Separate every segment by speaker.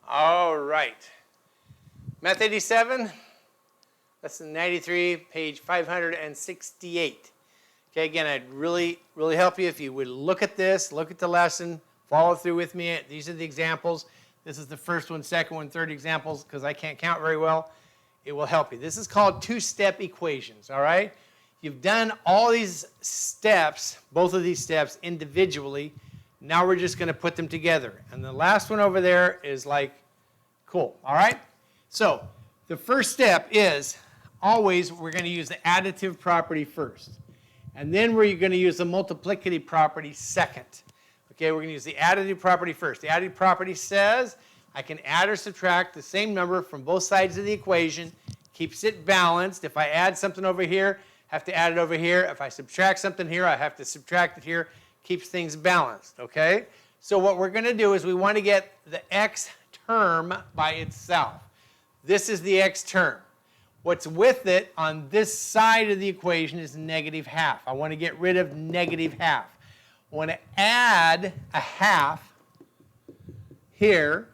Speaker 1: All right. Math 87, lesson 93, page 568. Okay, again, I'd really help you if you would look at this, look at the lesson, follow through with me. These are the examples. This is the first one, second one, third examples, because I can't count very well. It will help you. This is called two-step equations, all right? You've done all these steps, both of these steps individually. Now we're just going to put them together. And the last one over there is like, cool, all right? So the first step is always we're going to use the additive property first. And then we're going to use the multiplicative property second. Okay, we're going to use the additive property first. The additive property says I can add or subtract the same number from both sides of the equation, keeps it balanced. If I add something over here, I have to add it over here. If I subtract something here, I have to subtract it here. Keeps things balanced, okay? So what we're going to do is we want to get the x term by itself. This is the x term. What's with it on this side of the equation is negative half. I want to get rid of negative half. I want to add a half here,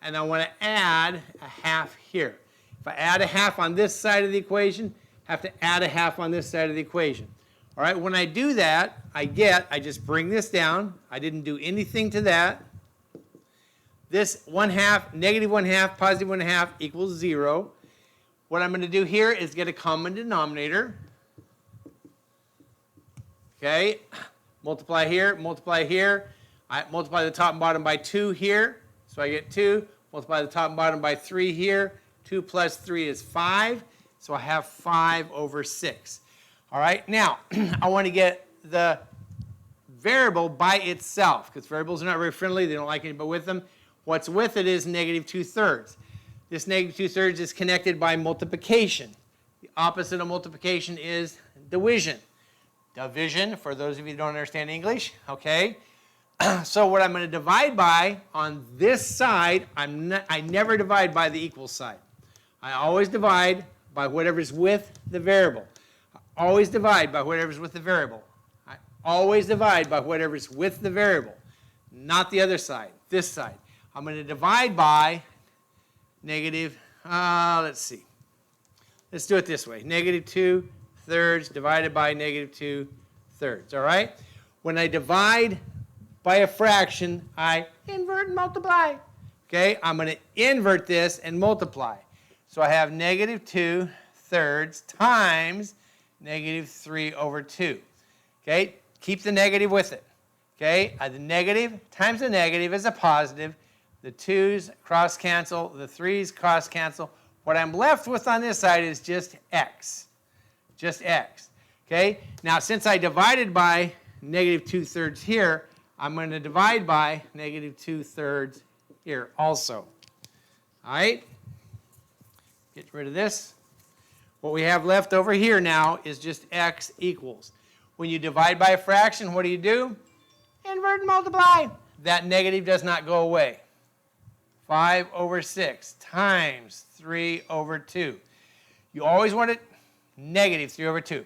Speaker 1: and I want to add a half here. If I add a half on this side of the equation, I have to add a half on this side of the equation. All right, when I do that, I just bring this down. I didn't do anything to that. This 1/2, negative 1/2, positive 1/2 equals 0. What I'm going to do here is get a common denominator. Okay, multiply here, multiply here. I multiply the top and bottom by 2 here, so I get 2. Multiply the top and bottom by 3 here. 2 plus 3 is 5, so I have 5 over 6. All right, now I want to get the variable by itself, because variables are not very friendly. They don't like anybody with them. What's with it is negative 2/3. This negative 2/3 is connected by multiplication. The opposite of multiplication is division. Division, for those of you who don't understand English, okay? So what I'm going to divide by on this side, I never divide by the equal side. I always divide by whatever's with the variable. Always divide by whatever's with the variable. I always divide by whatever's with the variable, not the other side, this side. I'm going to divide by negative, let's see. Let's do it this way. Negative 2/3 divided by negative 2/3, all right? When I divide by a fraction, I invert and multiply. Okay, I'm going to invert this and multiply. So I have negative 2/3 times negative 3 over 2. Okay, keep the negative with it. Okay, the negative times the negative is a positive. The 2's cross cancel, the 3's cross cancel. What I'm left with on this side is just x. Just x. Okay, now since I divided by negative 2/3 here, I'm going to divide by negative 2/3 here also. All right, get rid of this. What we have left over here now is just x equals. When you divide by a fraction, what do? Invert and multiply. That negative does not go away. 5 over 6 times 3 over 2. You always want it negative 3 over 2.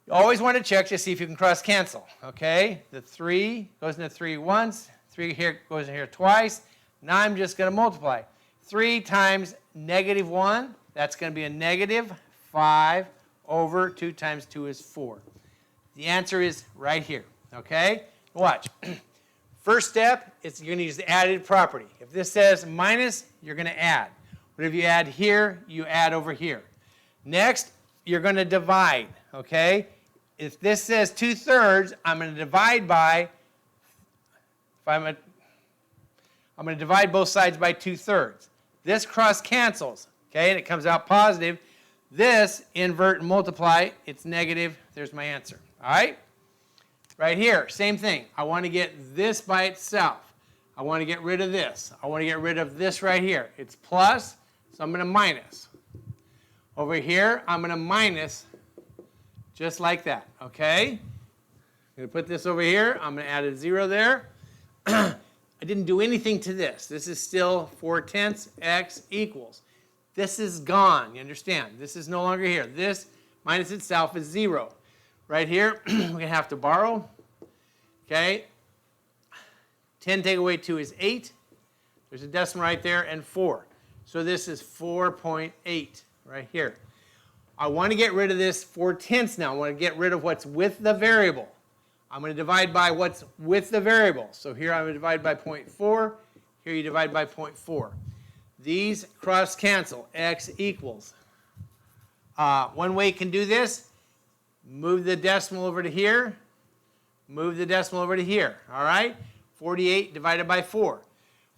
Speaker 1: You always want to check to see if you can cross cancel. Okay? The 3 goes into 3 once. 3 here goes in here twice. Now I'm just going to multiply. 3 times negative 1. That's going to be a negative 5 over 2 times 2 is 4. The answer is right here, okay? Watch. First step is you're going to use the additive property. If this says minus, you're going to add. Whatever you add here, you add over here. Next, you're going to divide, okay? If this says 2/3, I'm going to divide by, I'm going to divide both sides by 2/3. This cross cancels. Okay, and it comes out positive. This, invert and multiply, it's negative. There's my answer. All right? Right here, same thing. I want to get this by itself. I want to get rid of this. I want to get rid of this right here. It's plus, so I'm going to minus. Over here, I'm going to minus just like that. Okay? I'm going to put this over here. I'm going to add a 0 there. I didn't do anything to this. This is still 4/10 x equals. This is gone, you understand? This is no longer here. This minus itself is 0. Right here, we're going to have to borrow. Okay? 10 take away 2 is 8. There's a decimal right there, and 4. So this is 4.8 right here. I want to get rid of this 4/10 now. I want to get rid of what's with the variable. I'm going to divide by what's with the variable. So here I'm going to divide by 0.4. Here you divide by 0.4. These cross cancel. X equals. One way you can do this, move the decimal over to here. Move the decimal over to here. All right? 48 divided by 4.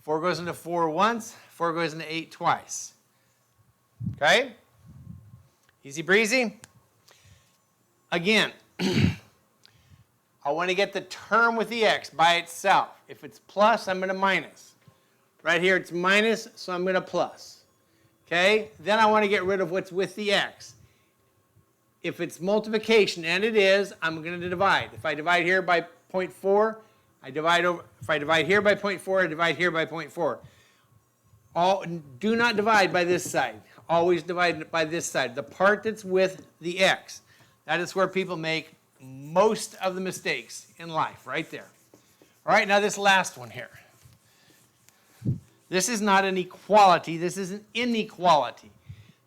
Speaker 1: 4 goes into 4 once. 4 goes into 8 twice. Okay? Easy breezy. Again, I want to get the term with the x by itself. If it's plus, I'm going to minus. Right here it's minus, so I'm going to plus. Okay? Then I want to get rid of what's with the x. If it's multiplication, and it is, I'm going to divide. If I divide here by 0.4, if I divide here by 0.4, I divide here by 0.4. Do not divide by this side. Always divide by this side. The part that's with the x. That is where people make most of the mistakes in life, right there. All right, now this last one here. This is not an equality. This is an inequality.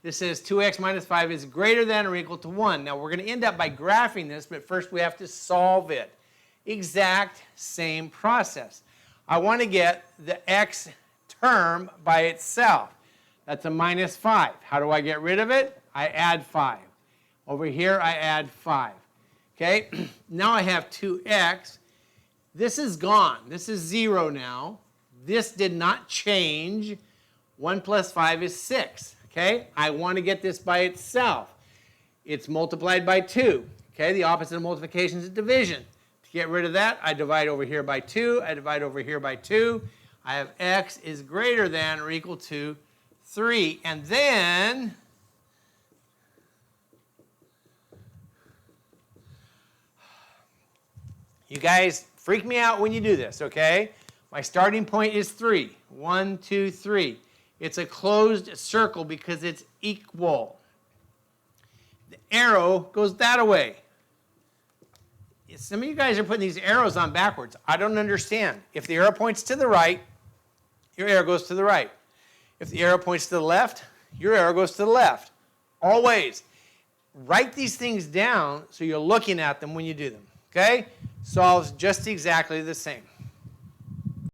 Speaker 1: This says 2x minus 5 is greater than or equal to 1. Now, we're going to end up by graphing this, but first we have to solve it. Exact same process. I want to get the x term by itself. That's a minus 5. How do I get rid of it? I add 5. Over here, I add 5. Okay, now I have 2x. This is gone. This is 0 now. This did not change. 1 plus 5 is 6. Okay, I want to get this by itself. It's multiplied by 2. Okay, the opposite of multiplication is division. To get rid of that, I divide over here by 2. I divide over here by 2. I have x is greater than or equal to 3. And then you guys freak me out when you do this, okay? My starting point is 3. 1, 2, 3. It's a closed circle because it's equal. The arrow goes that way. Some of you guys are putting these arrows on backwards. I don't understand. If the arrow points to the right, your arrow goes to the right. If the arrow points to the left, your arrow goes to the left. Always. Write these things down so you're looking at them when you do them. Okay? Solves just exactly the same.